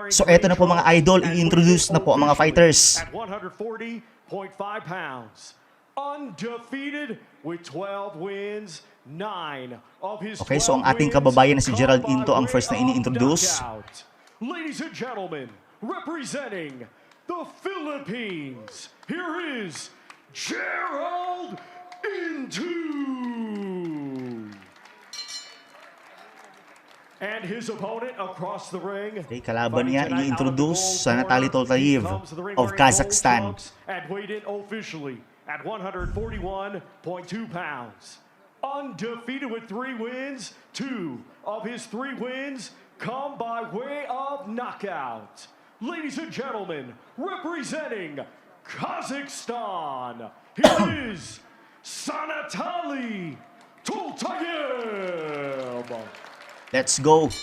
So eto na po mga idol, i-introduce na po ang mga fighters. At 140.5 pounds, undefeated with 12 wins, 9 of his 12 Okay, so ang ating kababayan na si Jerald come by Into ang way first na of ini-introduce. knockout. Ladies and gentlemen, representing the Philippines, here is Jerald Into. And his opponent across the ring. Okay, kalaban niya, ini-introduce sa Natalie Toltayev of Kazakhstan. And weighed in officially at 141.2 pounds. Undefeated with 3 wins, 2 of his 3 wins come by way of knockout. Ladies and gentlemen, representing Kazakhstan, here is Sanatali Toltayev. Let's go!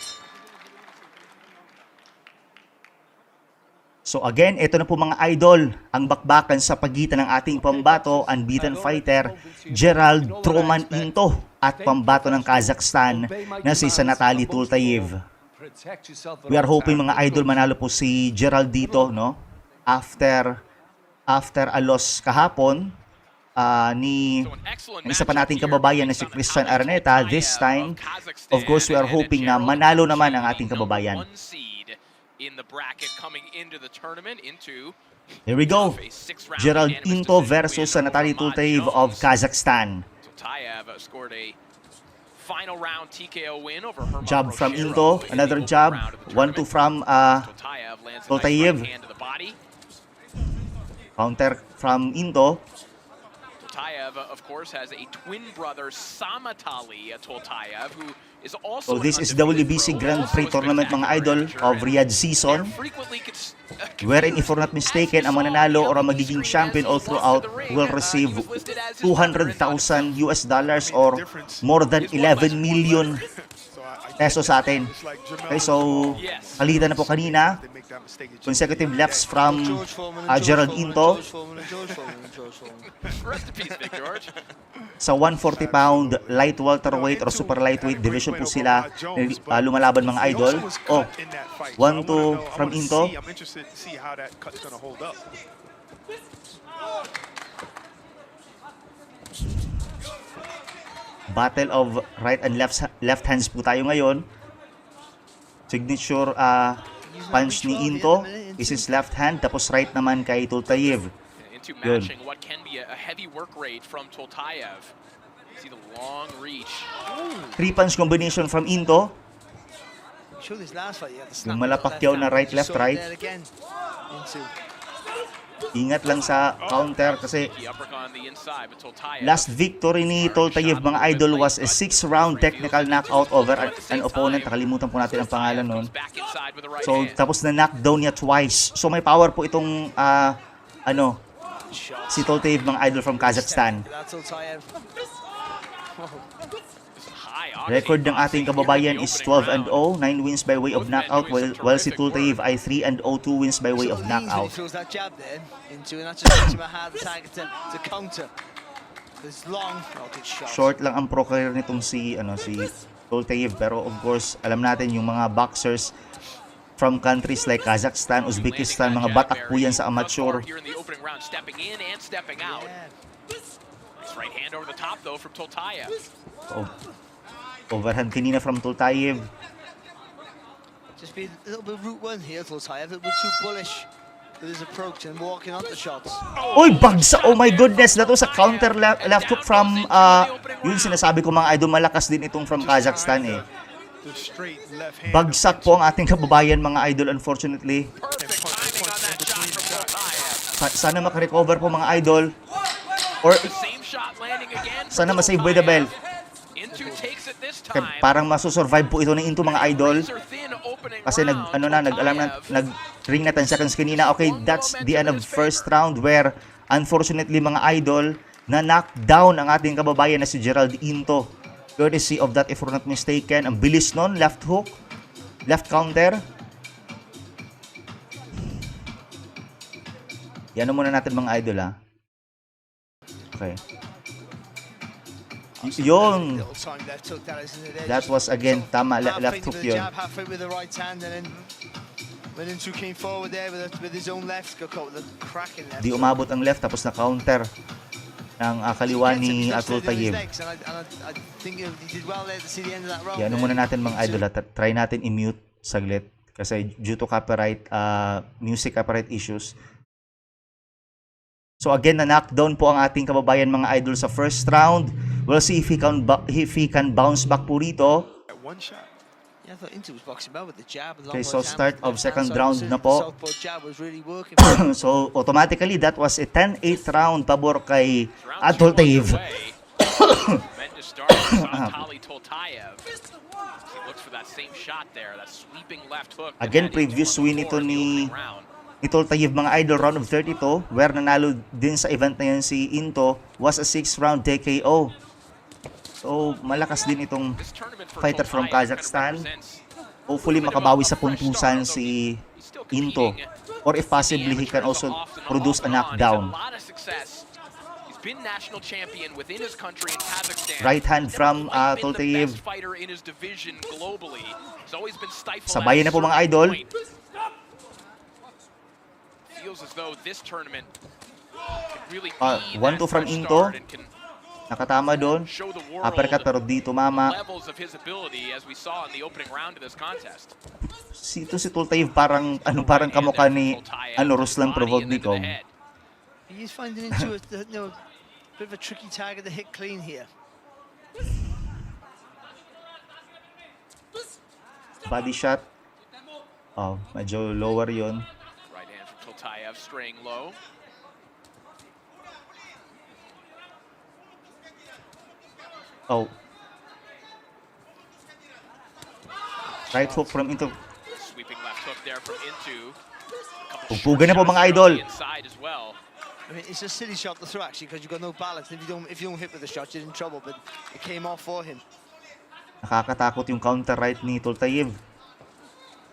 So again, ito na po mga idol, ang bakbakan sa pagitan ng ating pambato, unbeaten fighter, Jerald Troman Into at pambato ng Kazakhstan na si Sanatali Toltayev. We are hoping mga idol manalo po si Jerald dito, no? After a loss kahapon, ni isa pa nating kababayan na si Christian Araneta. This time, of course, we are hoping na manalo naman ang ating kababayan. Here we go. Jerald Into versus Natalie Toltayev of Kazakhstan. Jab from Into, another jab, 1-2 from Toltayev. Counter from Into. Toltayev, of course, has a twin brother, Samatali Toltayev, who is So also this is WBC Grand Prix Tournament mga idol of Riyadh season, wherein if we're not mistaken, ang mananalo or ang magiging champion all throughout will receive $200,000 or more than 11 million pesos sa atin. Okay, so palitan na po kanina. Consecutive lefts from Jerald Into. Sa 140-pound light welterweight or super lightweight division po sila lumalaban mga idol. Oh, 1-2 from Into. Battle of right and left hands po tayo ngayon. Signature punch ni Into. This is left hand, tapos right naman kay Toltayev. Yun. 3-punch combination from Into. Yung malapakyaw na right-left, right. Ingat lang sa counter kasi last victory ni Toltayev mga idol was a 6-round technical knockout over an opponent. Nakalimutan po natin ang pangalan nun. So tapos na knockdown niya twice. So may power po itong si Toltayev mga idol from Kazakhstan. Record ng ating kababayan is 12-0, 9 wins by way of knockout, while si Toltayev ay 3-0, 2 wins by way of knockout. Short lang ang pro career nitong si Toltayev, pero of course, alam natin yung mga boxers from countries like Kazakhstan, Uzbekistan, mga batak po yan sa amateur. Overhand kanina from Toltayev. Just be a little bit route one here, Toltayev. A little bit too bullish with his approach and walking on the shots. Oy, bagsak! Oh my goodness! That was a counter left hook from yun sinasabi ko mga idol, malakas din itong from Kazakhstan eh. Bagsak po ang ating kababayan mga idol, unfortunately. Sana makarecover po mga idol. Or sana masave by the bell. Parang masusurvive po ito ng Into mga idol. Kasi nag-ring na 10 seconds kanina. Okay, that's the end of first round where unfortunately mga idol na knockdown ang ating kababayan na si Jerald Into. Courtesy of that if we're not mistaken. Ang bilis nun, left hook, left counter. Yan muna natin mga idol ha. Okay. Yun. That was again tama, left hook yun. When Into came forward there with his own left, got caught with a cracking left. Di umabot ang left tapos na counter ng kaliwa ni Toltayev. Yan, ano muna natin mga idol, try natin i-mute saglit kasi due to copyright, music copyright issues. So again, na-knockdown po ang ating kababayan mga idol sa first round. We'll see if he can bounce back po rito. One shot. Okay, so start of second round na po. So automatically that was a 10-8 round pabor kay Toltayev. Again, previous win ito ni Toltayev mga idol, round of 32, where nanalo din sa event na yan si Into, was a 6-round TKO. So, malakas din itong fighter from Kazakhstan. Hopefully, makabawi sa puntusan si Into. Or if possibly, he can also produce a knockdown. Right hand from Toltayev. Sabayan na po mga idol. One two from Into. Nakatama doon. Uppercut pero di tumama. Si Toltayev parang kamukha ni Ruslan Provodnikov. He's finding into a bit of a tricky target to hit clean here. Body shot. Oh, medyo lower yon. Right hand from Toltayev, straying low. Oh. Right hook from Into. Sweeping left hook there from Into. Pugpugan na po mga idol. I mean, it's a silly shot to throw actually because you've got no balance. If you don't hit with the shot, you're in trouble. But it came off for him. Nakakatakot yung counter right ni Toltayev.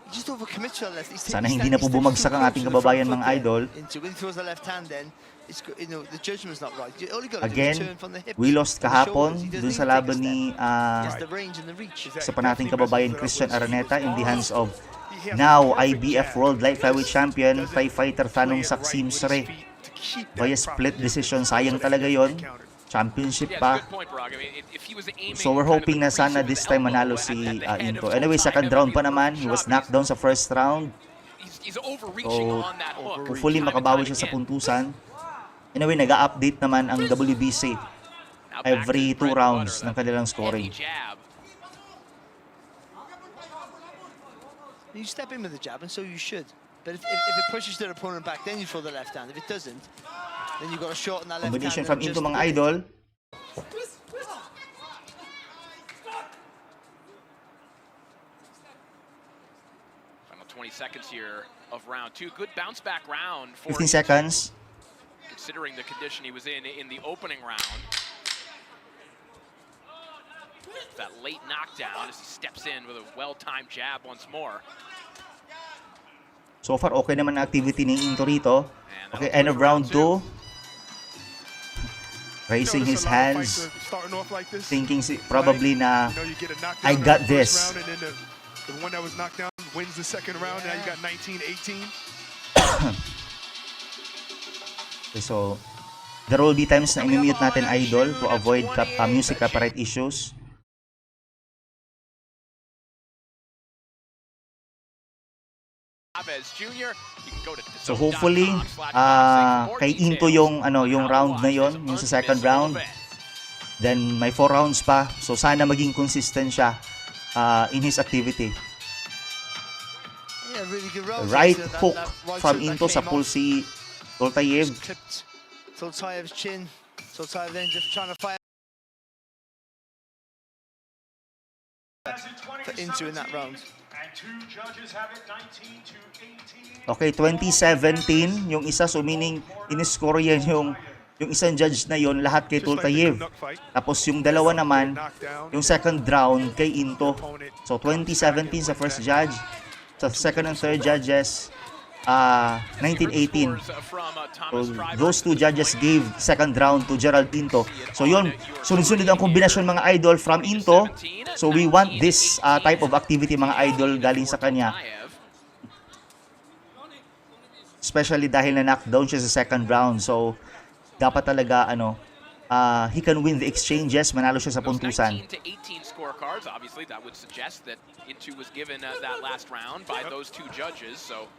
Just overcommit to the left. Sana hindi na po bumagsak ang ating kababayan mga idol. When he throws the left hand, then the judgment's not right. Again, we lost kahapon dun sa laban ni sa panating kababayan Christian Araneta in the hands of now IBF World Light Flyweight Champion Thai fighter Fanong Saksimsre via split decision. Sayang talaga yon. Championship pa. So we're hoping na sana this time manalo si Into. Anyway, second round pa naman. He was knocked down sa first round. So hopefully makabawi siya sa puntusan. Anyway, nag-update naman ang WBC every 2 rounds ng kanilang scoring. You step in with the jab, and so you should. But if it pushes their opponent back, then you throw the left hand. If it doesn't, then you've got to shorten that left hand. Combination from Into mga idol. Final 20 seconds here of round 2. Good bounce back round. 15 seconds. Considering the condition he was in the opening round. That late knockdown as he steps in with a well-timed jab once more. So far, okay naman ang activity ni Into rito. Okay, end of round 2. Raising his hands. Thinking probably na, I got this. The one that was knocked down wins the second round. Now you got 19-18. Okay, so there will be times na i-mute natin idol to avoid music copyright issues. So hopefully kay Into yung round na yon, yung sa second round. Then may 4 rounds pa. So sana maging consistent siya in his activity. Right hook from Into sa pulsi Toltayev. Toltayev's chin. Toltayev then just trying to fire Into in that round. Okay, 2017 yung isa, so meaning in-score yan yung isang judge na yon lahat kay Toltayev. Tapos yung dalawa naman, yung second round kay Into. So 2017 sa first judge, sa second and third judges 1918. So those 2 judges gave second round to Jerald Into. So yun, sunod-sunod ang kombinasyon mga idol from Into. So we want this type of activity mga idol galing sa kanya. especially dahil na knockdown siya sa second round. So, dapat talaga, he can win the exchanges, manalo siya sa Those puntusan. 19 to 18 scorecards, obviously that would suggest that Into was given that last round by those two judges. So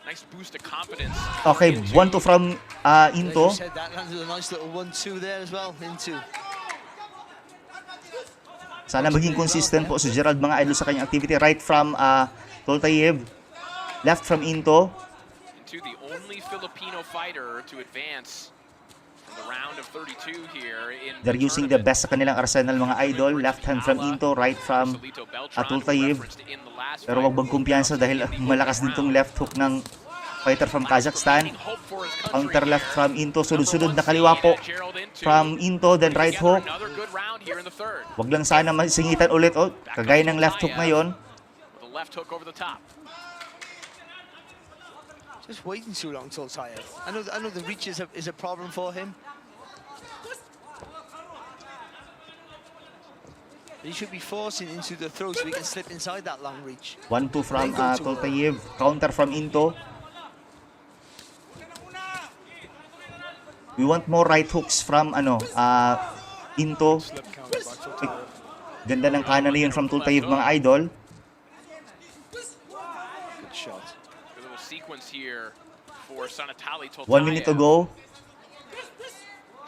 nice boost of confidence. Okay, 1-2 from Into. Said that landed a nice little 1-2 there as well. Into. Sana maging consistent po si Jerald, mga idol, sa kanyang activity. Right from Toltayev. Left from Into. Into the only Filipino fighter to advance from the round of 32 here in They're using the best sa kanilang arsenal, mga idol. Left hand from Into, right from Toltayev. Pero wag bang kumpiyansa dahil malakas din tong left hook ng fighter from Kazakhstan. Counter left from Into. Sunod-sunod na kaliwa po from Into, then right hook. Wag lang sana masingitan ulit. Oh, kagaya ng left hook na yon. Just waiting too long, Toltayev. I know the reach is a problem for him. He should be forcing into the throw so he can slip inside that long reach. 1-2 from Toltayev. Counter from Into. We want more right hooks from Into. Ganda ng kanan na yun from Toltayev, mga idol. Good shot. A little sequence here for Sanatali Toltayev. 1 minute to go.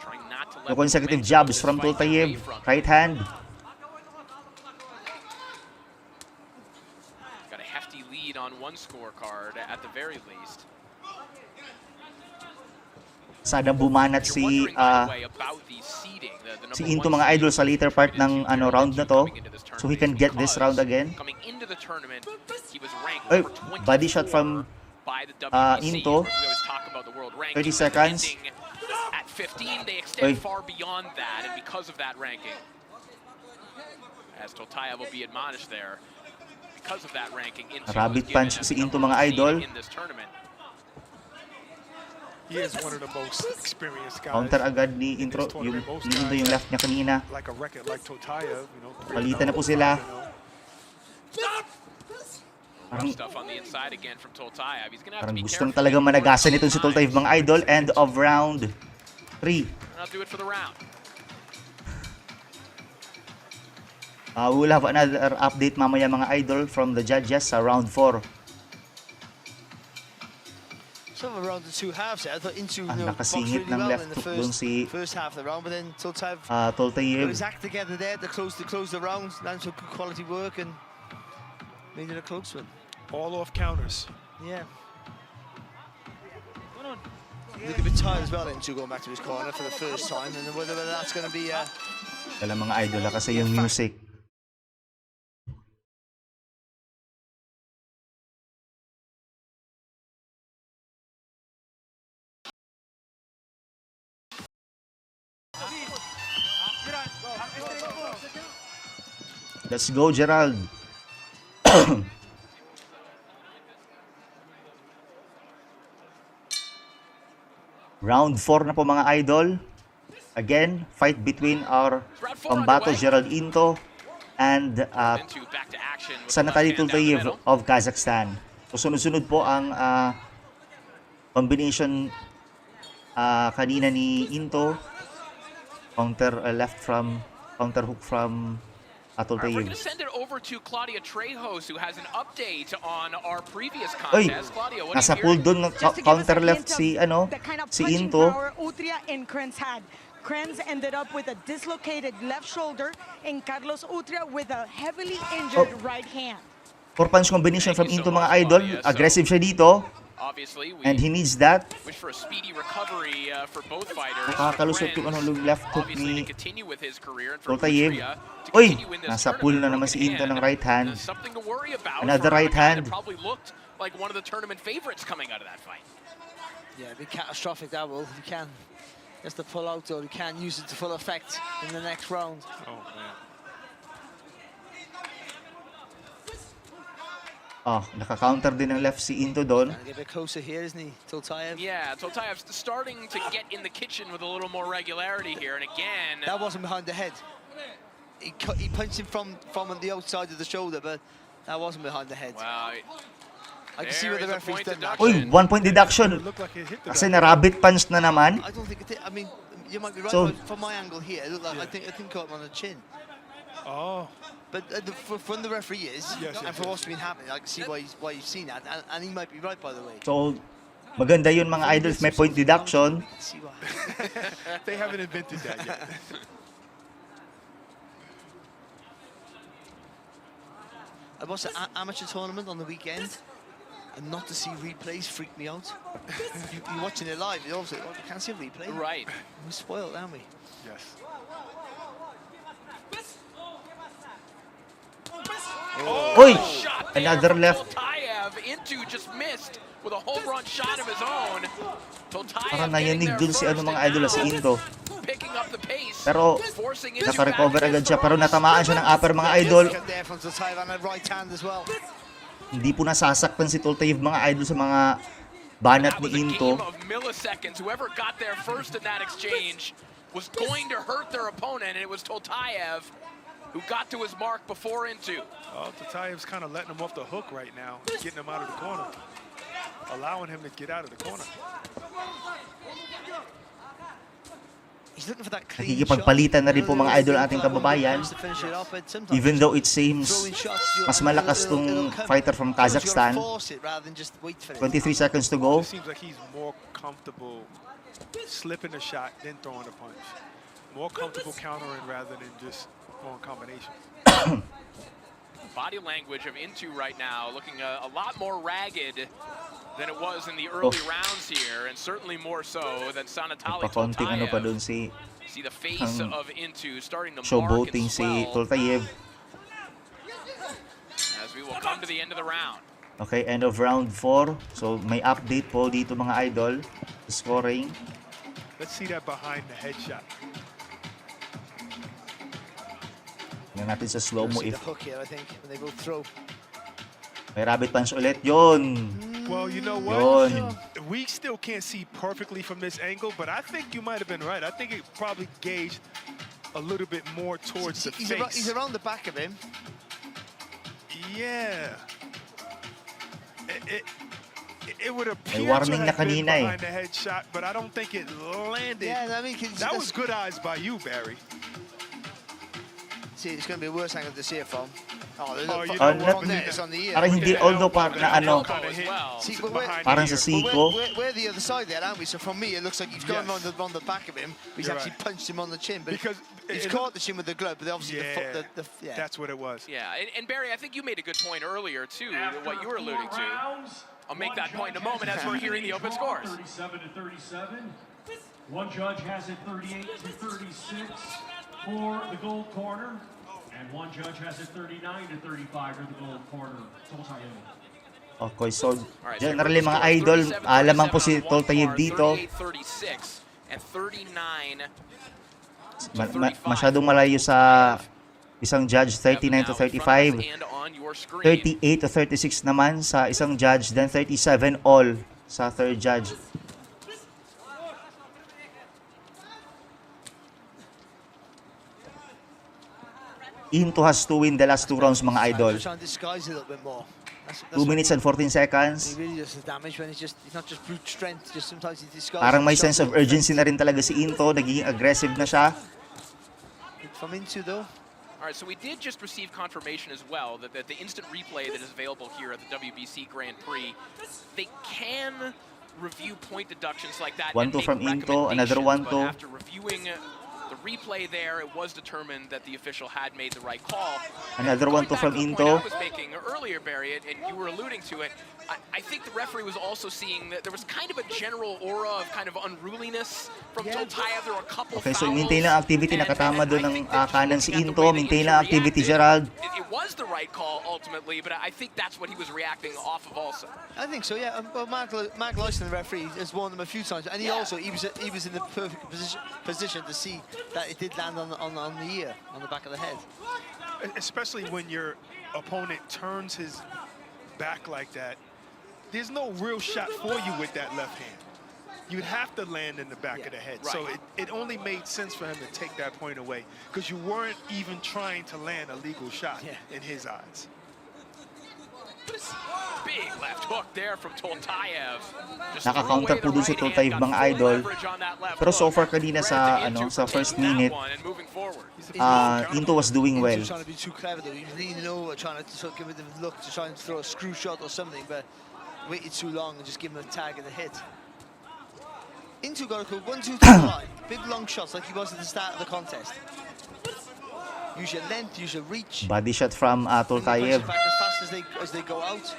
Trying not to let No consecutive jabs from Toltayev. Right hand. Got a hefty lead on one scorecard at the very least. Sana bumanat si Into, mga idol, sa later part ng round na to, so he can get this round again. Ay, body shot from Into. 30 seconds. At 15 they Ay. extend far beyond that, and because of that ranking, as Toltayev will be admonished there, because of that ranking, Into Rabbit was given punch as si the Into, number mga one seed idol. in this tournament. He is one of the most experienced guys. Counter agad ni Into yung left niya kanina. Like a record like Toltayev, you know. Palitan na po sila. Parang, Stuff on the inside again from Toltayev. He's gonna have to parang be gustong careful. talagang managasan itong si Toltayev, mga idol. End of round 3. I'll do it for the round. We will have another update mamaya, mga idol, from the judges sa round 4. Some of around the two halves there. I thought Into boxed nakasingit really ng well left in the hook dun si first half of the round, but then Toltayev put Toltayev. his act together there to close the round, land some good quality work and made it a close one. All off counters. Yeah. Looking a bit tired as well, Into going back to his corner for the first time, and whether that's going to be Kala mga idol, kasi yung music. Let's go, Jerald. Round 4 na po, mga idol. Again, fight between our pambato Jerald Into and Into back to action with the Sanatali left hand down the Toltayev middle. of Kazakhstan. So, sunod-sunod po ang combination kanina ni Into. Counter left from, counter hook from All right, we're Toltayev. going to send it over to Claudia Trejos, who has an update on our previous Oy, contest. Claudia, what nasa are you pool hearing? doon, Just to give us counter a left hint si, of the kind of si punching Into. power Utria and Krenz had. Krenz ended up with a dislocated left shoulder, and Carlos Utria with a heavily injured right hand. 4-punch combination from Thank you Into, so mga much, idol. Claudia. Aggressive siya dito. Obviously, we And he needs that. wish for a speedy recovery for both fighters. Nakakalusot yung Krenz, left hook obviously, ni to continue with his career, and for Toltayev. Utria to Oy, continue in this nasa tournament pool na with a naman si broken Into ng hand. right hand. Something to worry about Another for a right guy that hand. probably looked like one of the tournament favorites coming out of that fight. Yeah, a bit catastrophic that will. He can just to pull out, or he can use it to full effect in the next round. Oh man. Naka-counter din ng left si Into doon. Trying to get a bit closer here, isn't he, Toltayev? Yeah, Toltayev's starting to get in the kitchen with a little more regularity here, and again, That wasn't behind the head. He punched him from the outside of the shoulder, but that wasn't behind the head. wow, I can see where the There is a referee's point done that. deduction. Uy, 1 point deduction. It looked like it hit the Kasi guy. na-rabbit punch na naman. I don't think it did. I mean, you might be right, So- but from my angle here, it looked like I think caught him on the chin. Oh, But from the referee is, Yes, and yes, for yes. what's been happening, I can see why you've seen that, and he might be right, by the way. So, maganda yun mga idols. May point deduction. I can see why. they haven't invented that yet. I watched an amateur tournament on the weekend, and not to see replays freaked me out. You're watching it live, you obviously can't see a replay. Right. We're spoiled, aren't we? Yes. Uy! Shot there Another from left. Toltayev into just missed with a home run shot of his own. Toltayev Parang getting nayanig there dun si first mga and idol now si Into. picking up the pace, Pero forcing into naka-recover back agad siya. throw. Pero natamaan siya ng upper mga idol. Cut there from Toltayev and a right hand as well. Hindi po nasasaktan si Toltayev mga idol sa mga banat That was ni a Into. game of milliseconds. Whoever got there first in that exchange was going to hurt their opponent, and it was Toltayev who got to his mark before Into. Oh, Toltayev's kind of letting him off the hook right now, getting him out of the corner, allowing him to get out of the corner. He's looking for that clean shot. Nakikipagpalitan na rin po mga idol ating kababayan. To finish it off, but sometimes Even though it seems throwing shots, mas malakas tong fighter from Kazakhstan. You gotta force it rather than just wait for it. 23 seconds to go. It seems like he's more comfortable slipping a shot than throwing a punch. More comfortable countering rather than just throwing combinations. Body language of Into right now looking a lot more ragged than it was in the early rounds here, and certainly more so than Sanatali Pakonting ano pa Toltayev. dun si See the face ang of Into starting to mark and showboating si swell Toltayev. as we will come to the end of the round. Okay, end of round 4. So may update po dito mga idol. Scoring. Let's see that behind the head shot. Tingnan natin sa slow-mo See if the hook here, I think, when they both throw. may rabbit punch ulit. Yun! Well, you know what? Yun. We still can't see perfectly from this angle, but I think you might have been right. I think it probably gauged a little bit more towards the He's face. around the back of him. Yeah. It would appear to warning na have been kanina eh. behind the head shot, but I don't think it landed. Yeah, I mean, That was good eyes by you, Barry. See, it's going to be a worse angle to see it from. Oh, Oh, you know on what? there, it's on the ear. Parang hindi, although parang na ano, Elbow as well. See, but we're- parang sa sea. siko. We're the other side there, aren't we? So from me, it looks like he's gone Yes. on the back of him. But he's You're actually right. punched him on the chin. But Because he's it- caught the chin with the glove, but obviously the foot, yeah. That's what it was. Yeah, and Barry, I think you made a good point earlier too, what you were After alluding 4 to. rounds, I'll make one that point in a judge moment has as we're hearing the open draw, scores. 37 to 37. One judge has it 38 to 36 for the gold corner, and one judge has it 39 to 35 for the gold corner. Toltayev. Okay, so Alright, generally so mga scores, idol, 37, lamang po 37 si on one Toltayev bar, dito. 38-36 and 39. Masyadong malayo sa isang judge, 39 to 35. And on your screen. 38 to 36 naman sa isang judge, then 37 all sa third judge. Into has to win the last 2 rounds mga idol. He's trying to disguise it a little bit more. 2 minutes and 14 He seconds. really does the damage when it's not just brute strength, just sometimes he disguises. Parang may the sense shot of with urgency na rin talaga si Into. Nagiging aggressive na siya. From Into though. All right, so we did just receive confirmation as well that the instant replay that is available here at the WBC Grand Prix, they can review point deductions like that. 1-2 and make from Into, another recommendations, 1-2. but after reviewing the replay there, it was determined that the official had made the right call. Another Going 1-2 back from to the point Into. I was making earlier, Barry, and you were alluding to it. I think the referee was also seeing that there was kind of a general aura of kind of unruliness from Toltayev. There were a couple Okay, so fouls, maintain lang activity. and Nakatama doon I ng think that just kanan si looking at the Into. way that Maintain Into lang activity, reacted, Jerald. It was the right call ultimately, but I think that's what he was reacting off of also. I think so, yeah. Well, Mark Leiston, the referee, has warned them a few times, and he was in the perfect position to see that it did land on the ear, on the back of the head. Especially when your opponent turns his back like that. There's no real shot for you with that left hand. You'd have to land in the back of the head. Right. So it only made sense for him to take that point away because you weren't even trying to land a legal shot in his eyes. Big left hook there from Toltayev. Just Naka-counter po dun si Toltayev, mga idol. Pero so far kanina sa sa first minute, Into was doing well. Trying to be too clever though. He was leaning over, trying to sort of give him the look to try and throw a screw shot or something, but waited too long and just give him a tag and a hit. Into got a cool 1-2 to the line. Big long shots like he was at the start of the contest. Use your length, use your reach. Body shot from Toltayev. Back as fast as they go out.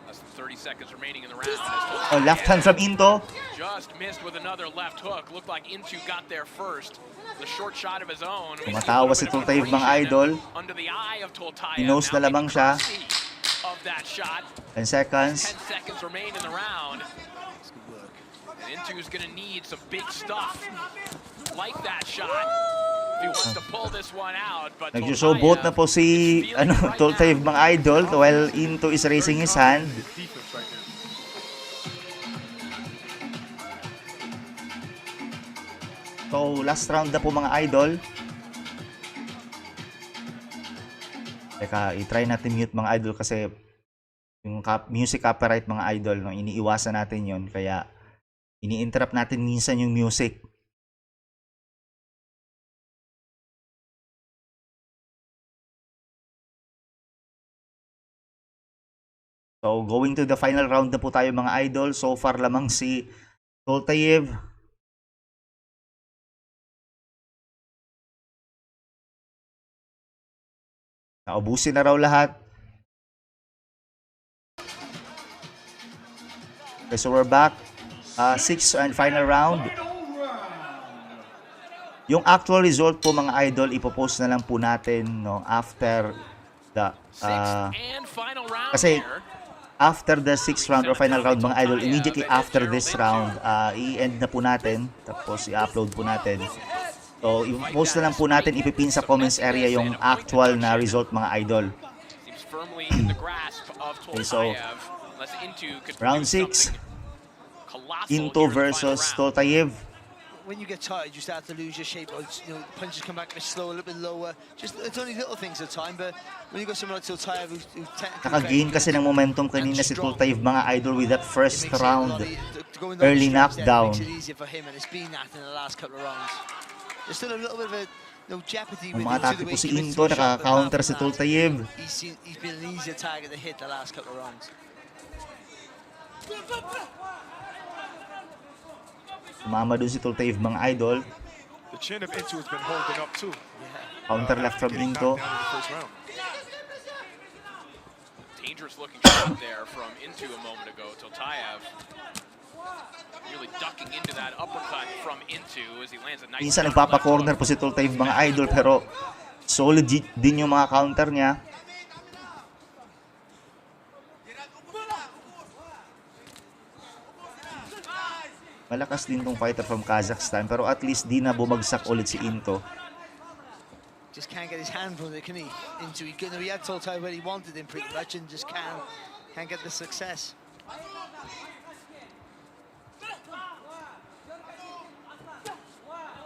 Less than 30 seconds remaining in the round. Oh, left hand from Into. Just missed with another left hook. Looked like Into got there first. The short shot of his own. Tumatawa si Toltayev, mga idol. Under the eye of Toltayev. Pinost na lamang siya. Of that shot. 10 seconds. 10 seconds remain in the round. And Intu's gonna need some big stuff like that shot if he wants to pull this one out. But Nag-show boat na po si Toltayev, mga idol, while Into is raising his hand. Defense right now. So, last round na po, mga idol. Teka, i-try natin mute, mga idol, kasi yung music copyright, mga idol, no, iniiwasan natin yon, kaya ini-interrupt natin minsan yung music. So, going to the final round na po tayo, mga idol. So far lamang si Toltayev. Naubusin na raw lahat. Okay, so we're back. Sixth and final round. Yung actual result po, mga idol, ipopost na lang po natin, no, after the kasi after the sixth round or final round, mga idol, immediately after this round, i-end na po natin, tapos i-upload po natin. So, i-post na lang po natin, ipipin sa comments area yung actual na result, mga idol. Okay, so round 6, Into versus Toltayev. When you get tired, you start to lose your shape. Or, you know, punches come back a bit slow, a little bit lower. Just it's only little things at a time. But when you got someone like Toltayev who naka-gain kasi ng momentum kanina si Toltayev, mga idol, with that first round early knockdown. Makes it easier for him, and it's been that in the last couple of rounds. There's still a little bit of a jeopardy with Umatake po si Into, naka-counter si Toltayev. He's been an easier target to hit the last couple of rounds. Sumama dun si Toltayev, mga idol. The chin of Into has been holding up too. Counter left from Into. Dangerous looking shot there from Into a moment ago. Toltayev really ducking into that uppercut from Into as he lands a nice. Minsan nagpapa-corner po si Toltayev, mga idol, pero solid din yung mga counter niya. Malakas din tong fighter from Kazakhstan, pero at least di na bumagsak ulit si Into. Just can't get his hand on it, can he? Into he had Toltayev where he wanted him pretty much, and just can't get the success.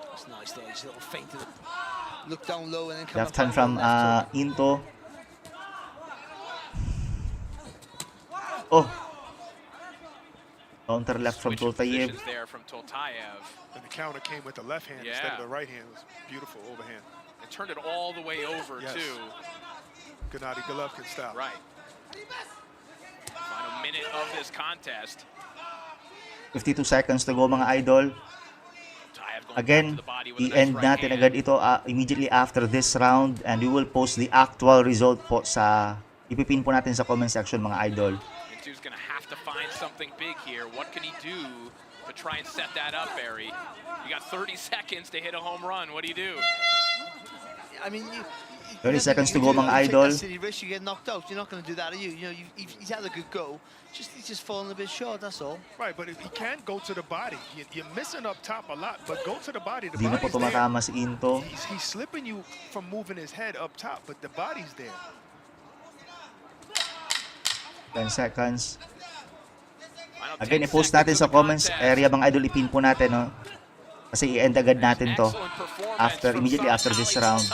That's nice though. Just a little feint to look down low and then come Left hand from Into. Oh. Counter left from Toltayev. There from Toltayev. And the counter came with the left hand instead of the right hand. It was beautiful overhand. And turned it all the way over too. Gennady Golovkin style. Right. Final minute of this contest. 52 seconds to go, mga idol. Again, i-end natin agad ito immediately after this round, and we will post the actual result po sa ipipin po natin sa comment section, mga idol. Intu's gonna have to find something big here. What can he do to try and set that up, Barry? You got 30 seconds to hit a home run. What do you do? I mean, 30 seconds to go, mga idol. You get knocked out. You're not going to do that, are you? You know, he's had a good go. He's just falling a bit short. That's all. Right, but if he can't go to the body, you're missing up top a lot. But go to the body. The Di na po body's there. tumatama si Into. He's slipping you from moving his head up top, but the body's there. 10 seconds. Again, i-post natin sa comments area, mga idol, ipin po natin, no? Kasi i-end agad natin to immediately after this round.